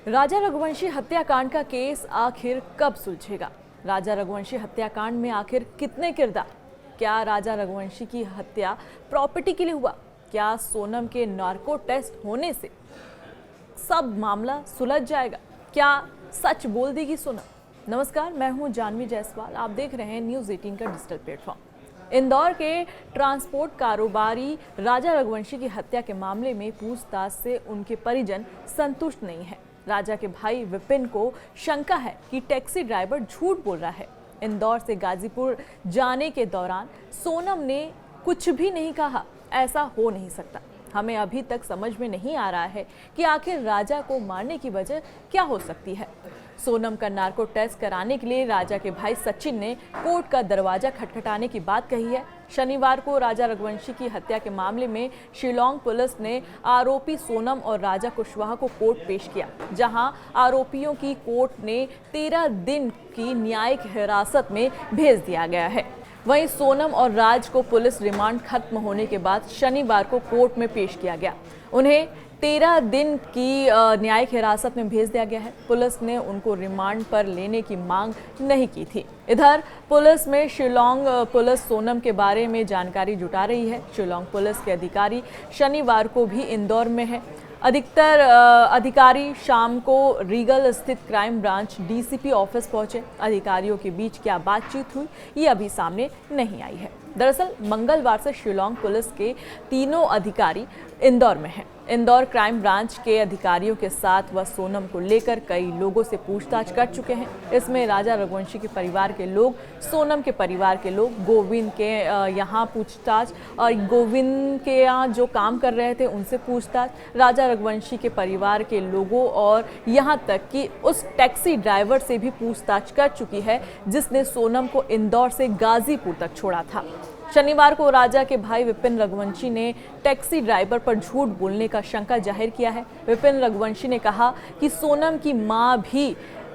राजा रघुवंशी हत्याकांड का केस आखिर कब सुलझेगा? राजा रघुवंशी हत्याकांड में आखिर कितने किरदार? क्या राजा रघुवंशी की हत्या प्रॉपर्टी के लिए हुआ? क्या सोनम के नार्को टेस्ट होने से सब मामला सुलझ जाएगा? क्या सच बोल देगी सोनम? नमस्कार, मैं हूं जानवी जायसवाल। आप देख रहे हैं न्यूज़ 18 का डिजिटल प्लेटफॉर्म। इंदौर के ट्रांसपोर्ट कारोबारी राजा रघुवंशी की हत्या के मामले में पूछताछ से उनके परिजन संतुष्ट नहीं है। राजा के भाई विपिन को शंका है कि टैक्सी ड्राइवर झूठ बोल रहा है। इंदौर से गाजीपुर जाने के दौरान सोनम ने कुछ भी नहीं कहा। ऐसा हो नहीं सकता। हमें अभी तक समझ में नहीं आ रहा है कि आखिर राजा को मारने की वजह क्या हो सकती है। सोनम का नार्को टेस्ट कराने के लिए राजा के भाई सचिन ने कोर्ट का दरवाजा खटखटाने की बात कही है। शनिवार को राजा रघुवंशी की हत्या के मामले में शिलांग पुलिस ने आरोपी सोनम और राजा कुशवाहा को कोर्ट पेश किया, जहां आरोपियों की कोर्ट ने 13 दिन की न्यायिक हिरासत में भेज दिया गया है। वहीं सोनम और राज को पुलिस रिमांड खत्म होने के बाद शनिवार को कोर्ट में पेश किया गया। उन्हें 13 दिन की न्यायिक हिरासत में भेज दिया गया है। पुलिस ने उनको रिमांड पर लेने की मांग नहीं की थी। इधर पुलिस में शिलांग पुलिस सोनम के बारे में जानकारी जुटा रही है। शिलांग पुलिस के अधिकारी शनिवार को भी इंदौर में है। अधिकतर अधिकारी शाम को रीगल स्थित क्राइम ब्रांच डीसीपी ऑफिस पहुंचे। अधिकारियों के बीच क्या बातचीत हुई, ये अभी सामने नहीं आई है। दरअसल मंगलवार से शिलांग पुलिस के तीनों अधिकारी इंदौर में हैं। इंदौर क्राइम ब्रांच के अधिकारियों के साथ वह सोनम को लेकर कई लोगों से पूछताछ कर चुके हैं। इसमें राजा रघुवंशी के परिवार के लोग, सोनम के परिवार के लोग, गोविंद के यहाँ पूछताछ और गोविंद के यहाँ जो काम कर रहे थे उनसे पूछताछ, राजा रघुवंशी के परिवार के लोगों और यहाँ तक कि उस टैक्सी ड्राइवर से भी पूछताछ कर चुकी है जिसने सोनम को इंदौर से गाजीपुर तक छोड़ा था। शनिवार को राजा के भाई विपिन रघुवंशी ने टैक्सी ड्राइवर पर झूठ बोलने का शंका जाहिर किया है। विपिन रघुवंशी ने कहा कि सोनम की मां भी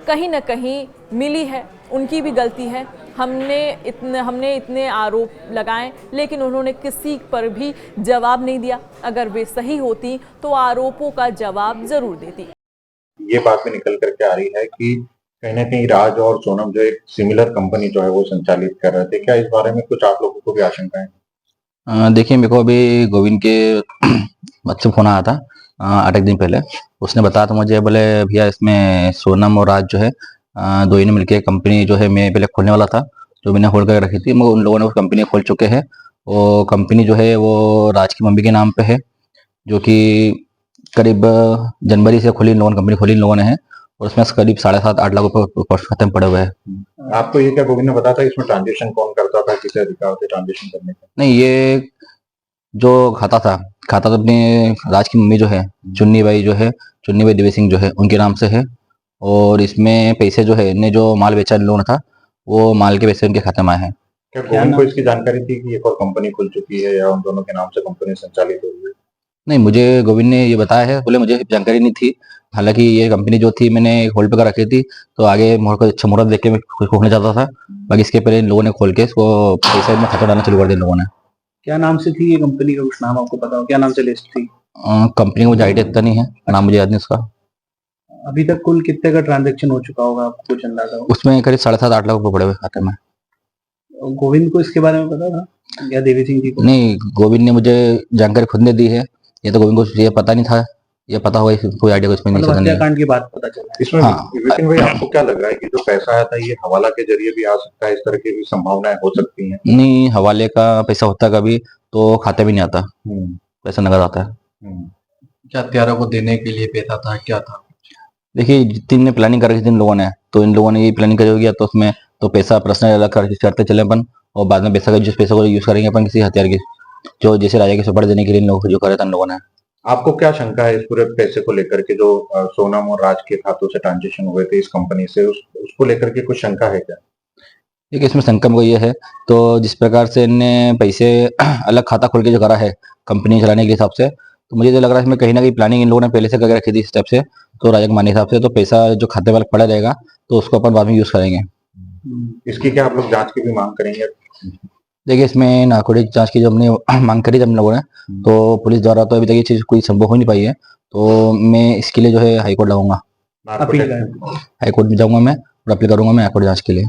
कहीं न कहीं मिली है, उनकी भी गलती है। हमने इतने आरोप लगाए लेकिन उन्होंने किसी पर भी जवाब नहीं दिया। अगर वे सही होती तो आरोपों का जवाब जरूर देती। ये बात भी निकल करके आ रही है कि कहीं ना कहीं राज और सोनम जो एक सिमिलर कंपनी जो है वो संचालित कर रहे थे। क्या इस बारे में कुछ आप लोगों को भी आशंका है? देखिए, मेरे को अभी गोविंद के बच्चे फोन आया था 8 दिन पहले। उसने बताया था मुझे, बोले भैया इसमें सोनम और राज जो है दो ही ने मिलकर कंपनी जो है मैं पहले खोलने वाला था, जो मैंने खोल कर रखी थी, मगर उन लोगों ने उस कंपनी खोल चुके हैं। वो कंपनी जो है वो राज की मम्मी के नाम पे है, जो कि करीब जनवरी से खुली इन लोगों ने कंपनी खोली इन लोगों ने है, और उसमें करीब 7.5-8 लाख रुपए खत्म पड़े हुए हैं। आपको ये क्या गोविंद ने बताया था इसमें ट्रांजेक्शन कौन करता था, किसे अधिकार थे ट्रांजेक्शन करने का? नहीं, ये जो खाता तो अपने राज की मम्मी जो है चुन्नी बाई देवी सिंह जो है उनके नाम से है। और इसमें पैसे जो है इन्हें जो माल बेचा इन लोगों ने था, वो माल के पैसे उनके खाते में आए हैं। क्या गोविंद को इसकी जानकारी थी कि एक और कंपनी खुल चुकी है या उन दोनों के नाम से कंपनी संचालित हो रही है? नहीं, मुझे गोविंद ने ये बताया है, बोले मुझे जानकारी नहीं थी। हालांकि ये कंपनी जो थी मैंने होल्ड पे कर रखी थी, तो आगे अच्छा मुहूर्त देख के मैं खोलना चाहता था। बाकी इसके पहले इन लोगों ने खोल के इसको पैसे में खाता डालना शुरू कर दिया इन लोगों ने। क्या नाम से थी ये कंपनी का? कुछ नाम आपको पता हो? क्या नाम से लिस्ट थी कंपनी का? मुझे आइडिया इतना नहीं है, नाम मुझे याद नहीं उसका। अभी तक कुल कितने का ट्रांजैक्शन हो चुका होगा, आपको कुछ अंदाजा हो? उसमें करीब 7.5-8 लाख रुपए पड़े हुए खाते में। गोविंद को इसके बारे में पता था या देवी सिंह जी को? नहीं, गोविंद ने मुझे जानकारी खुद ने दी है। ये तो गोविंद को ये पता नहीं था, ये पता हुआ कोई आइडिया कुछ में नहीं था। हत्याकांड की बात पता चला इसमें। हाँ, विपिन भाई आपको क्या लग रहा है कि जो पैसा आया था ये हवाला के जरिए भी आ सकता है, इस तरह की भी संभावनाएं हो सकती हैं? नहीं, हवाले का पैसा होता कभी तो खाते भी नहीं आता, पैसा नगद आता है। क्या हत्यारों को देने के लिए पैसा था, क्या था? देखिए, जितने ने प्लानिंग कर रखी थी इन लोगों ने, तो इन लोगों ने ये प्लानिंग करी होगी, तो उसमें तो पैसा पर्सनल अलग करते चले अपन, और बाद में पैसा का जिस पैसे को यूज करेंगे अपन किसी हथियार की, जो जैसे राजा के सुपड़ देने के लिए इन लोगों को जो करे था इन लोगों ने। आपको क्या शंका है इस पूरे पैसे को लेकर के, जो सोनम और राज के खातों से ट्रांजेक्शन हुए थे इस कंपनी से, उसको लेकर के कुछ शंका है क्या? देखिए, इसमें शंका को ये है, तो जिस प्रकार से इनने पैसे अलग खाता खोल के जो करा है कंपनी चलाने के हिसाब से, तो मुझे तो लग रहा है इसमें कहीं ना कहीं प्लानिंग इन लोगों ने पहले से करके रखी थी इस टाइप से। तो राजा के मानने हिसाब से तो पैसा जो खाते वाला पड़ा रहेगा तो उसको अपन बाद में यूज करेंगे। इसकी क्या आप लोग जांच की भी मांग करेंगे? देखिए, इसमें नार्कोटिक जांच की जो हमने मांग करी जब हम लोगों ने, तो पुलिस द्वारा तो अभी तक ये चीज कोई संभव हो नहीं पाई है, तो मैं इसके लिए जो है हाईकोर्ट लगाऊंगा। अपील नार्को करें। हाईकोर्ट में जाऊंगा मैं और अपील करूंगा मैं हाईकोर्ट जांच के लिए।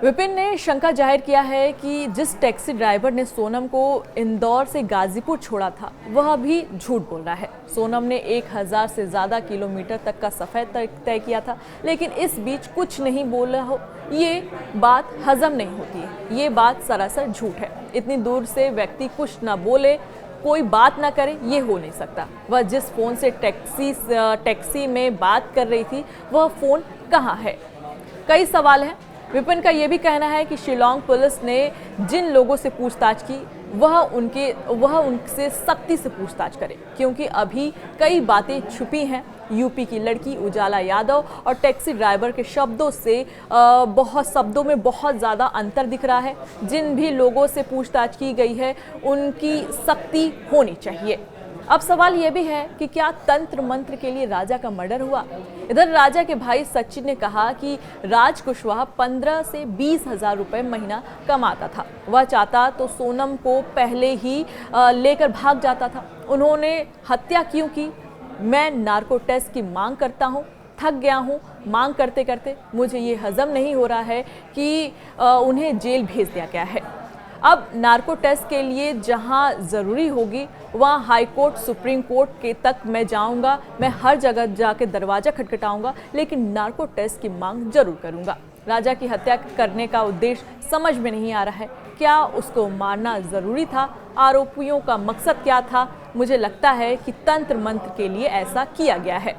विपिन ने शंका जाहिर किया है कि जिस टैक्सी ड्राइवर ने सोनम को इंदौर से गाजीपुर छोड़ा था वह भी झूठ बोल रहा है। सोनम ने 1000 से ज़्यादा किलोमीटर तक का सफ़र तय किया था, लेकिन इस बीच कुछ नहीं बोला हो, ये बात हजम नहीं होती है। ये बात सरासर झूठ है। इतनी दूर से व्यक्ति कुछ ना बोले, कोई बात ना करे, ये हो नहीं सकता। वह जिस फ़ोन से टैक्सी में बात कर रही थी वह फ़ोन कहाँ है? कई सवाल हैं। विपिन का यह भी कहना है कि शिलांग पुलिस ने जिन लोगों से पूछताछ की वह उनसे सख्ती से पूछताछ करे, क्योंकि अभी कई बातें छुपी हैं। यूपी की लड़की उजाला यादव और टैक्सी ड्राइवर के शब्दों में बहुत ज़्यादा अंतर दिख रहा है। जिन भी लोगों से पूछताछ की गई है उनकी सख्ती होनी चाहिए। अब सवाल यह भी है कि क्या तंत्र मंत्र के लिए राजा का मर्डर हुआ? इधर राजा के भाई सचिन ने कहा कि राज कुशवाहा 15 से 20 हजार रुपए महीना कमाता था। वह चाहता तो सोनम को पहले ही लेकर भाग जाता था। उन्होंने हत्या क्यों की? मैं नार्को टेस्ट की मांग करता हूँ, थक गया हूँ मांग करते करते। मुझे ये हजम नहीं हो रहा है कि उन्हें जेल भेज दिया गया है। अब नार्को टेस्ट के लिए जहां ज़रूरी होगी वहां हाई कोर्ट, सुप्रीम कोर्ट के तक मैं जाऊंगा। मैं हर जगह जाके दरवाज़ा खटखटाऊंगा, लेकिन नार्को टेस्ट की मांग जरूर करूंगा। राजा की हत्या करने का उद्देश्य समझ में नहीं आ रहा है। क्या उसको मारना ज़रूरी था? आरोपियों का मकसद क्या था? मुझे लगता है कि तंत्र मंत्र के लिए ऐसा किया गया है।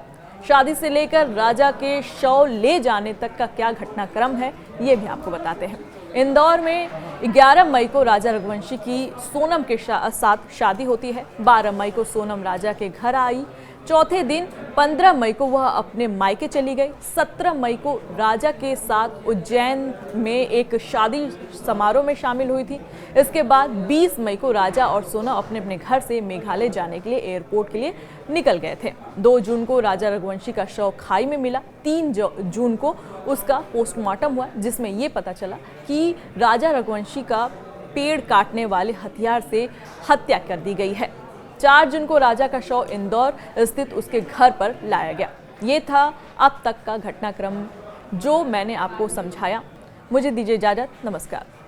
शादी से लेकर राजा के शव ले जाने तक का क्या घटनाक्रम है, ये भी आपको बताते हैं। इंदौर में 11 मई को राजा रघुवंशी की सोनम के साथ शादी होती है। 12 मई को सोनम राजा के घर आई। चौथे दिन 15 मई को वह अपने मायके चली गई। 17 मई को राजा के साथ उज्जैन में एक शादी समारोह में शामिल हुई थी। इसके बाद 20 मई को राजा और सोनम अपने अपने घर से मेघालय जाने के लिए एयरपोर्ट के लिए निकल गए थे। 2 जून को राजा रघुवंशी का शव खाई में मिला। 3 जून को उसका पोस्टमार्टम हुआ, जिसमें यह पता चला कि राजा रघुवंशी का पेड़ काटने वाले हथियार से हत्या कर दी गई है। 4 जून को राजा का शव इंदौर स्थित उसके घर पर लाया गया। ये था अब तक का घटनाक्रम जो मैंने आपको समझाया। मुझे दीजिए इजाजत। नमस्कार।